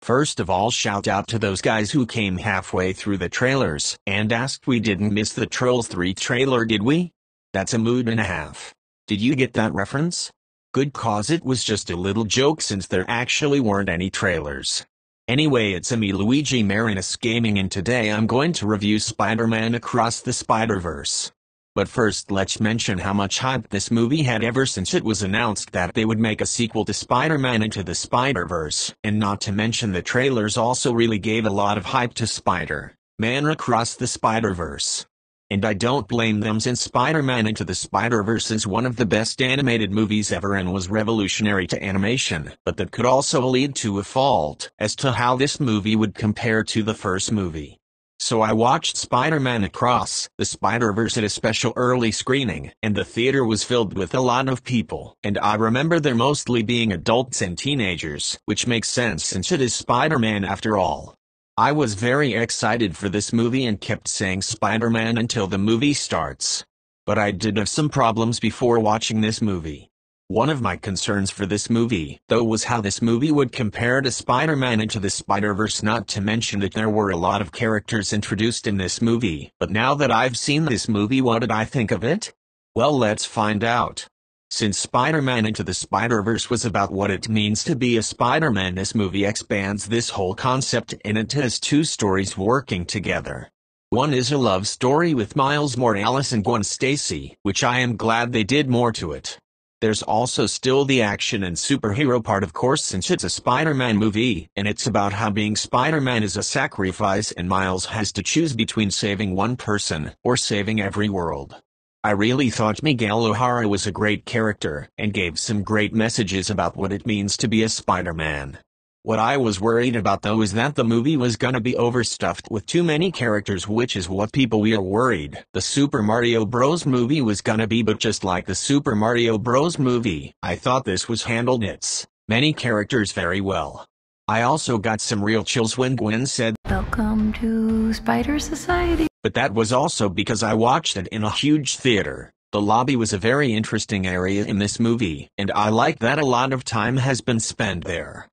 First of all, shout out to those guys who came halfway through the trailers and asked we didn't miss the Trolls 3 trailer, did we? That's a mood and a half. Did you get that reference? Good, cause it was just a little joke since there actually weren't any trailers. Anyway, it's me, Luigi Marinus Gaming, and today I'm going to review Spider-Man Across the Spider-Verse. But first, let's mention how much hype this movie had ever since it was announced that they would make a sequel to Spider-Man Into the Spider-Verse, and not to mention the trailers also really gave a lot of hype to Spider-Man Across the Spider-Verse. And I don't blame them, since Spider-Man Into the Spider-Verse is one of the best animated movies ever and was revolutionary to animation, but that could also lead to a fault as to how this movie would compare to the first movie. So I watched Spider-Man Across the Spider-Verse at a special early screening, and the theater was filled with a lot of people, and I remember there mostly being adults and teenagers, which makes sense since it is Spider-Man after all. I was very excited for this movie and kept saying Spider-Man until the movie starts. But I did have some problems before watching this movie. One of my concerns for this movie, though, was how this movie would compare to Spider-Man Into the Spider-Verse, not to mention that there were a lot of characters introduced in this movie. But now that I've seen this movie, what did I think of it? Well, let's find out. Since Spider-Man Into the Spider-Verse was about what it means to be a Spider-Man, this movie expands this whole concept, and it has two stories working together. One is a love story with Miles Morales and Gwen Stacy, which I am glad they did more to it. There's also still the action and superhero part, of course, since it's a Spider-Man movie, and it's about how being Spider-Man is a sacrifice and Miles has to choose between saving one person or saving every world. I really thought Miguel O'Hara was a great character and gave some great messages about what it means to be a Spider-Man. What I was worried about, though, is that the movie was gonna be overstuffed with too many characters, which is what people were worried the Super Mario Bros. Movie was gonna be. But just like the Super Mario Bros. Movie, I thought this was handled its many characters very well. I also got some real chills when Gwen said, "Welcome to Spider Society." But that was also because I watched it in a huge theater. The lobby was a very interesting area in this movie, and I like that a lot of time has been spent there.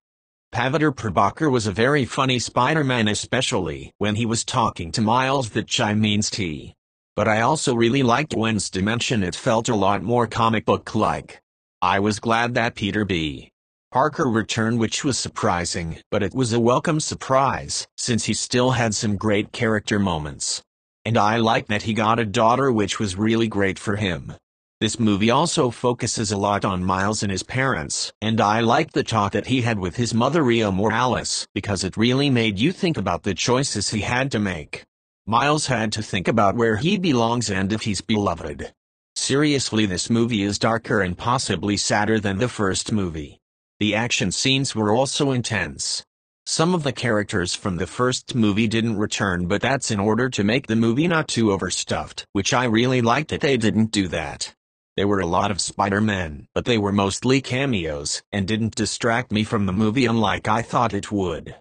Paviter Prabhakar was a very funny Spider-Man, especially when he was talking to Miles, that chai means tea. But I also really liked Gwen's dimension. It felt a lot more comic book-like. I was glad that Peter B. Parker returned, which was surprising, but it was a welcome surprise, since he still had some great character moments. And I liked that he got a daughter, which was really great for him. This movie also focuses a lot on Miles and his parents, and I liked the talk that he had with his mother, Rio Morales, because it really made you think about the choices he had to make. Miles had to think about where he belongs and if he's beloved. Seriously, this movie is darker and possibly sadder than the first movie. The action scenes were also intense. Some of the characters from the first movie didn't return, but that's in order to make the movie not too overstuffed, which I really liked that they didn't do that. There were a lot of Spider-Men, but they were mostly cameos, and didn't distract me from the movie unlike I thought it would.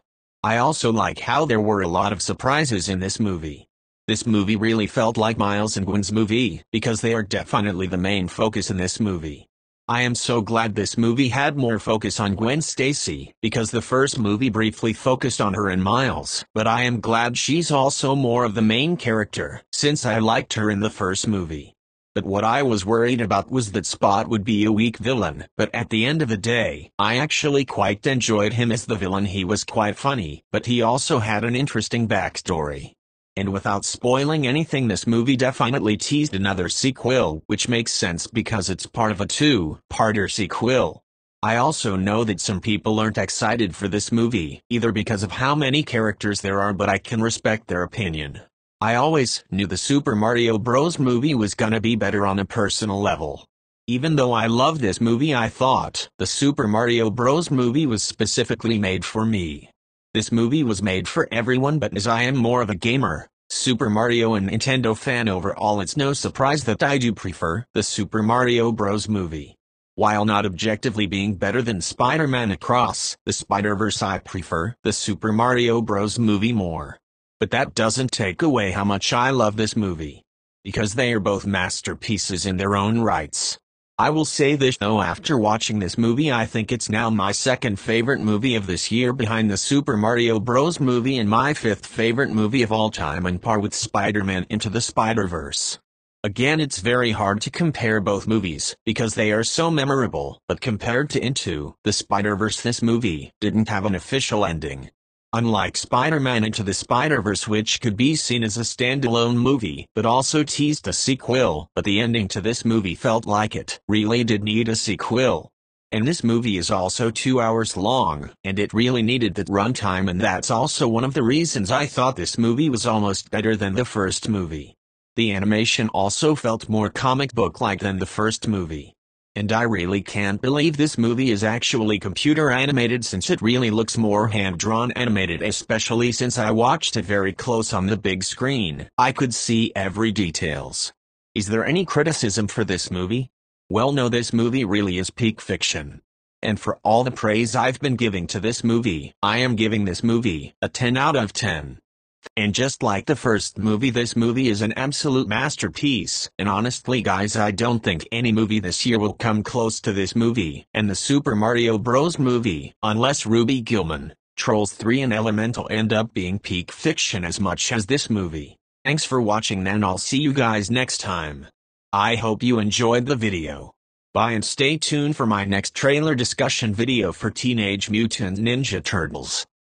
I also like how there were a lot of surprises in this movie. This movie really felt like Miles and Gwen's movie, because they are definitely the main focus in this movie. I am so glad this movie had more focus on Gwen Stacy, because the first movie briefly focused on her and Miles, but I am glad she's also more of the main character, since I liked her in the first movie. But what I was worried about was that Spot would be a weak villain, but at the end of the day, I actually quite enjoyed him as the villain. He was quite funny, but he also had an interesting backstory. And without spoiling anything, this movie definitely teased another sequel, which makes sense because it's part of a two-parter sequel. I also know that some people aren't excited for this movie, either because of how many characters there are, but I can respect their opinion. I always knew the Super Mario Bros. Movie was gonna be better on a personal level. Even though I love this movie, I thought the Super Mario Bros. Movie was specifically made for me. This movie was made for everyone, but as I am more of a gamer, Super Mario and Nintendo fan overall, it's no surprise that I do prefer the Super Mario Bros. Movie. While not objectively being better than Spider-Man Across the Spider-Verse, I prefer the Super Mario Bros. Movie more. But that doesn't take away how much I love this movie. Because they are both masterpieces in their own rights. I will say this though, after watching this movie I think it's now my second favorite movie of this year behind the Super Mario Bros. Movie and my fifth favorite movie of all time on par with Spider-Man Into the Spider-Verse. Again, it's very hard to compare both movies because they are so memorable, but compared to Into the Spider-Verse, this movie didn't have an official ending. Unlike Spider-Man Into the Spider-Verse, which could be seen as a standalone movie but also teased a sequel, but the ending to this movie felt like it really did need a sequel. And this movie is also 2 hours long, and it really needed that runtime, and that's also one of the reasons I thought this movie was almost better than the first movie. The animation also felt more comic book-like than the first movie. And I really can't believe this movie is actually computer animated, since it really looks more hand-drawn animated, especially since I watched it very close on the big screen. I could see every details. Is there any criticism for this movie? Well, no, this movie really is peak fiction. And for all the praise I've been giving to this movie, I am giving this movie a 10 out of 10. And just like the first movie, this movie is an absolute masterpiece, and honestly guys, I don't think any movie this year will come close to this movie and the Super Mario Bros. Movie, unless Ruby Gillman, Trolls 3 and Elemental end up being peak fiction as much as this movie. Thanks for watching, and I'll see you guys next time. I hope you enjoyed the video. Bye, and stay tuned for my next trailer discussion video for Teenage Mutant Ninja Turtles.